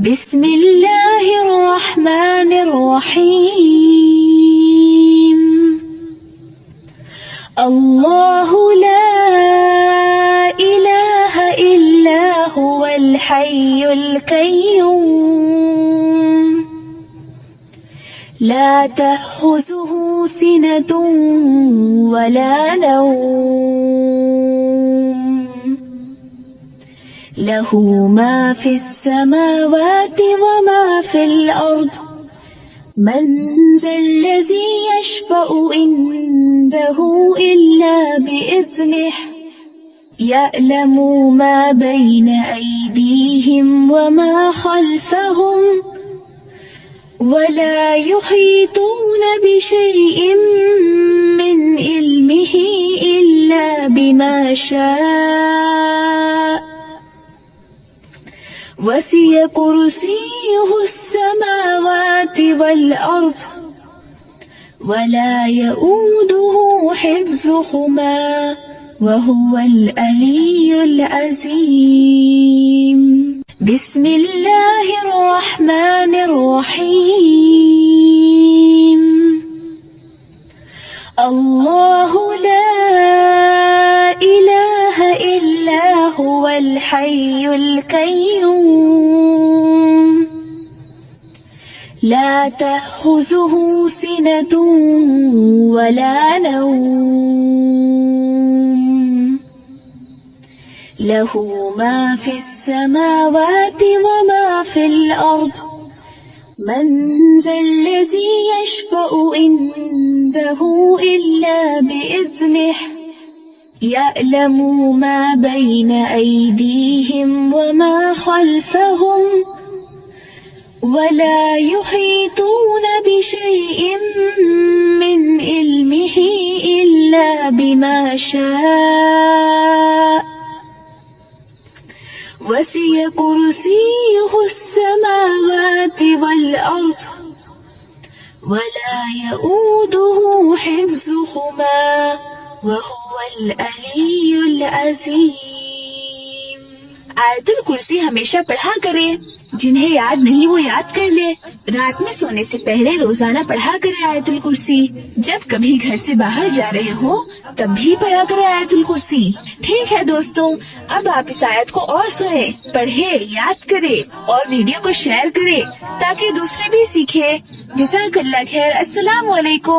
बिस्मिल्लाहिर्रहमानिर्रहीम। अल्लाहु ला इलाहा इल्ला हुवल हय्युल कय्यूम ला तअखुज़ुहु सिनतुन वला नौम लहू मा फिस्समावाति वमा फिल अर्द मन ज़ल्लज़ी यशफ़अु इंदहु इल्ला बिइज़्निहि यअलमु मा बैन अयदीहिम वमा खल्फ़हुम वला युहीतून बिशैइन मिन इल्मिही इल्ला बिमा शाअ वसिअ कुर्सियुहु अस्समावाति वल अर्द वला यऊदुहु हिफ्ज़ुहुमा वहुवल अलियुल अज़ीम। बिस्मिल्लाहिर्रहमानिर्रहीम। अल्लाहु ला इलाहा इल्ला हुवल हय्युल कय्यूम ला तअखुज़ुहु सिनतुन वला नौम लहू मा फिस्समावाति वमा फिल अर्द मन ज़ल्लज़ी यशफ़अु इंदहु इल्ला बिइज़्निहि यअलमु मा बैन अयदीहिम वमा खल्फ़हुम वला युहीतून बिशैइन मिन इल्मिही इल्ला बिमा शाअ वसिअ कुर्सियुहु अस्समावाति वल अर्द वला यऊदुहु हिफ्ज़ुहुमा वहुवल अलियुल अज़ीम। आयतुल कुर्सी हमेशा पढ़ा करें। जिन्हें याद नहीं वो याद कर ले। रात में सोने से पहले रोजाना पढ़ा करें आयतुल कुर्सी। जब कभी घर से बाहर जा रहे हो तब भी पढ़ा करें आयतुल कुर्सी। ठीक है दोस्तों, अब आप इस आयत को और सुने, पढ़े, याद करें और वीडियो को शेयर करें ताकि दूसरे भी सीखे। जज़ाकल्लाह खैर। अस्सलामु अलैकुम।